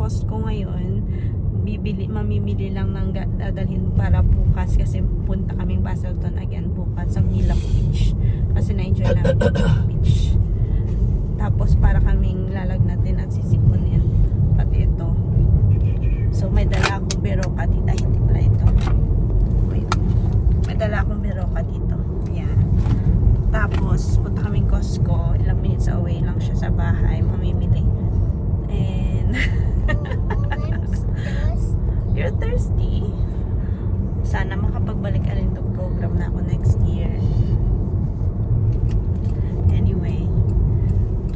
Costco ngayon. Mamimili lang ng dadalhin para bukas kasi punta kaming Baselton again bukas sa Milak Beach. Kasi na-enjoy namin yung beach. Tapos para kaming lalagnatin at sisipunin. Pati ito. So may dala akong beroka dito. Hindi pala ito. Wait. May dala akong beroka dito. Yan. Tapos punta kaming Costco. Ilang minutes away lang siya sa bahay. Mamimili. And you're thirsty. Sana makapagbalik alindog program na ako next year. Anyway,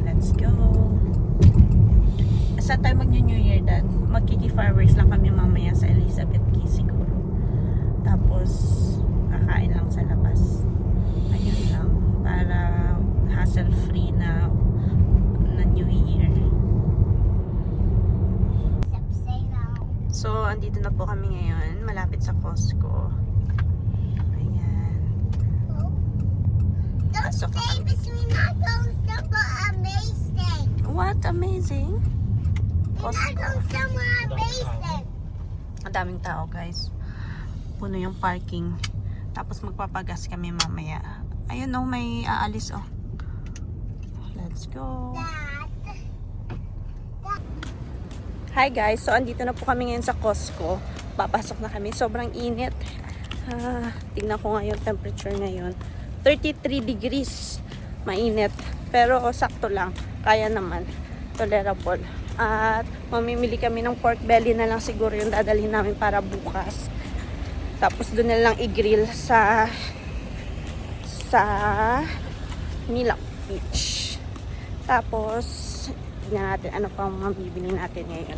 let's go. Saan tayo mag-New Year, Dad? Magkiki-fireworks lang kami mamaya sa Elizabeth Key siguro. Tapos, kakain lang sa labas. Ayun lang. Para hassle-free na New Year. So, andito na po kami ngayon. Malapit sa Costco. Ayan. Pasok na kami. What? Amazing? Costco. Ang daming tao, guys. Puno yung parking. Tapos magpapagas kami mamaya. Ayun, oh, may aalis, oh. Let's go. Hi guys, so andito na po kami ngayon sa Costco. Papasok na kami. Sobrang init. Tingnan ko ngayon temperature ngayon. 33 degrees. Mainit. Pero sakto lang. Kaya naman. Tolerable. At mamimili kami ng pork belly na lang siguro yung dadalhin namin para bukas. Tapos doon na lang i-grill sa Milak Beach. Tapos tignan natin ano pa mabibili natin ngayon.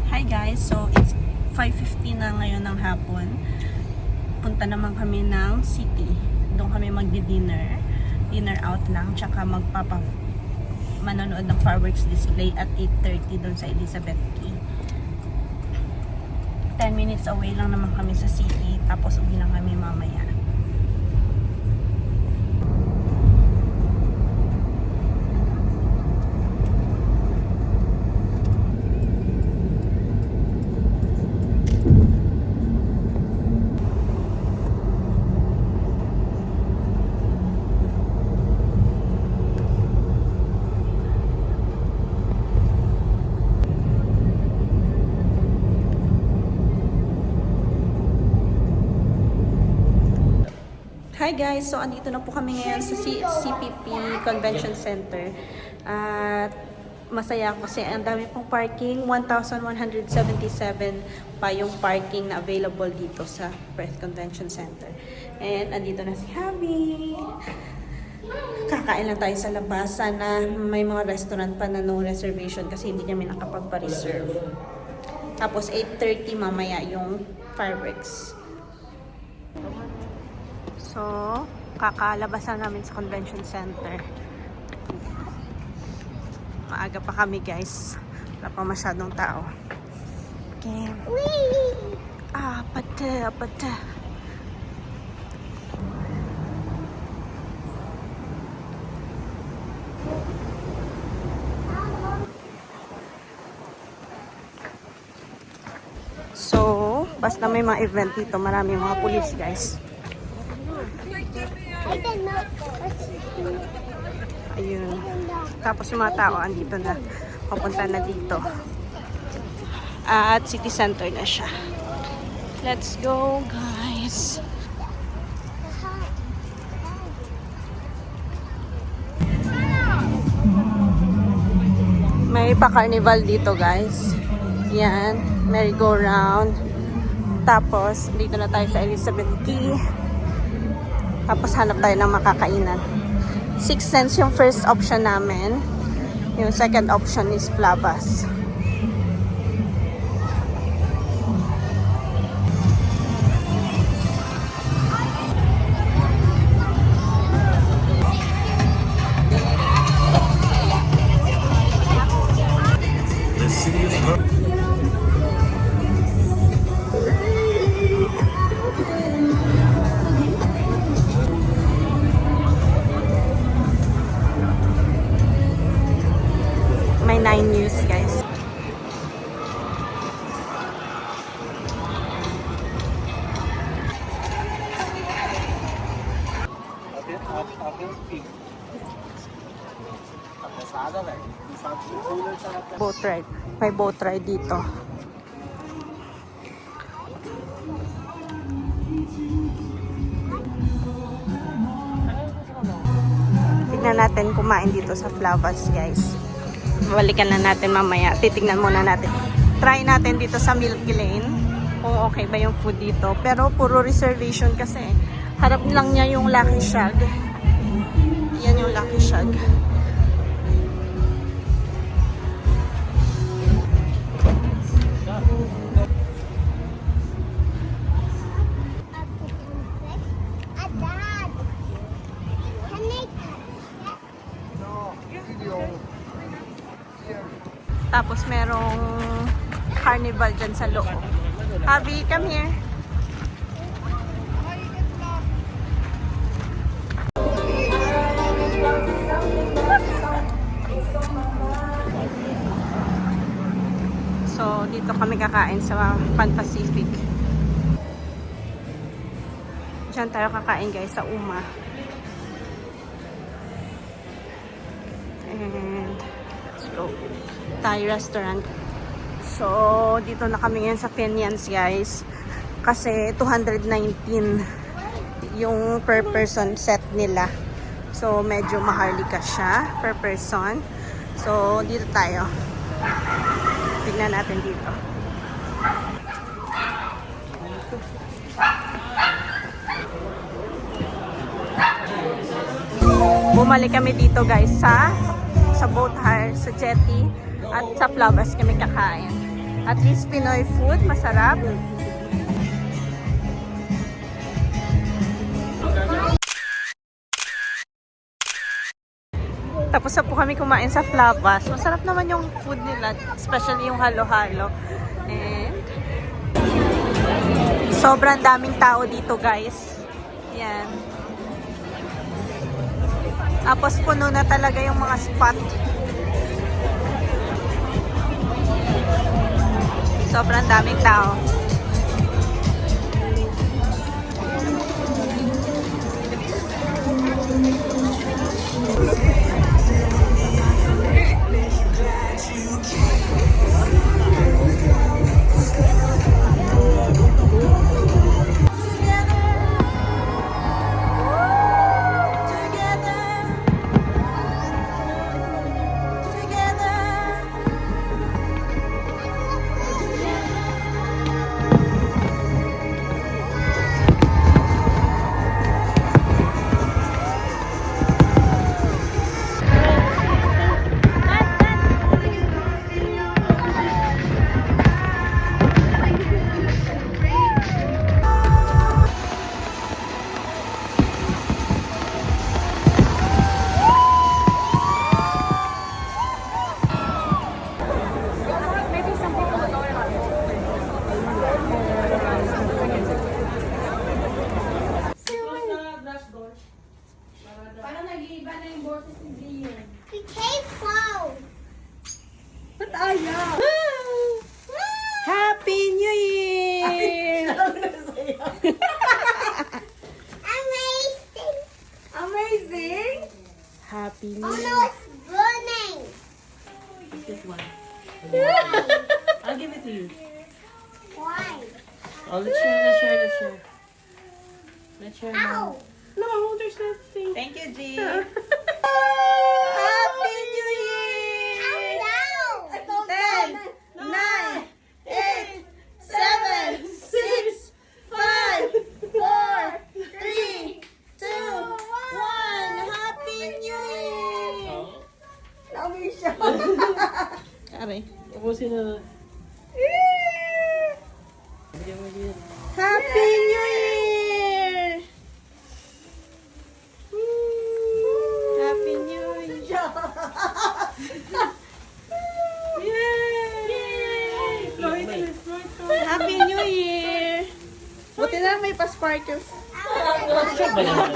Hi guys, so it's 5:50 na ngayon ng hapon. Punta naman kami ng city. Doon kami magdi-dinner. Dinner out lang, tsaka manonood ng fireworks display at 8:30 doon sa Elizabeth Key. 10 minutes away lang naman kami sa city, tapos uwi lang kami mamaya. Hi guys, so andito na po kami ngayon sa CPP Convention Center at masaya ako kasi ang dami pong parking. 1,177 pa yung parking na available dito sa Perth Convention Center. And andito na si Javi. Kakain lang tayo sa labas. Sana may mga restaurant pa na no reservation kasi hindi kami nakapagpa-reserve. Tapos 8:30 mamaya yung fireworks. So, kakalabasan namin sa convention center. Maaga pa kami guys. Wala pa masyadong tao. Okay. Pata. So, basta may mga event dito, maraming mga pulis guys. Ayun. Tapos yung mga tao andito na. Papunta na dito. At city center na siya. Let's go, guys. May pa-carnival dito, guys. Yan. Merry-go-round. Tapos, dito na tayo sa Elizabeth Key. Tapos hanap tayo ng makakainan. 6 cents yung first option namin. Yung second option is Flavas. Boat ride. May boat ride dito. Tignan natin kumain dito sa Flavas, guys. Balikan na natin mamaya. Titignan muna natin. Try natin dito sa Milky Lane kung okay ba yung food dito. Pero puro reservation kasi. Harap lang niya yung Lucky Shag. Yan yung Lucky Shag. Tapos merong carnival dyan sa loob. Abby, come here. So, dito kami kakain sa Pan Pacific. Diyan tayo kakain, guys, sa Uma. And let's go. Thai restaurant. So, dito na kami ngayon sa Kenyans, guys. Kasi 219 yung per person set nila. So, medyo maharlika siya per person. So, dito tayo. Tignan natin dito. Bumalik kami dito, guys, sa boat hire, sa jetty, at sa Flavas kami kakain. At least Pinoy food, masarap. Tapos na po kami kumain sa Flavas. Masarap naman yung food nila, especially yung halo-halo. And sobrang daming tao dito, guys. Yan. Tapos puno na talaga yung mga spot. Sobrang daming tao. Happy New Year! Amazing! Amazing! Happy New Oh Year! no, it's burning! This one. I'll give it to you. Why? Oh, let's share. Let's share Ow! now. No, there's nothing. Thank you, G! Happy New Year! Ow! 10, 9, 8, 7, 6, 5, 4, 3, 2, 1. Happy New Year! Lami siya. Aray. Ubusin na. Happy New Year! Happy New Year! Happy New Year! Buti na may pa-sparkles. Siya ba naman?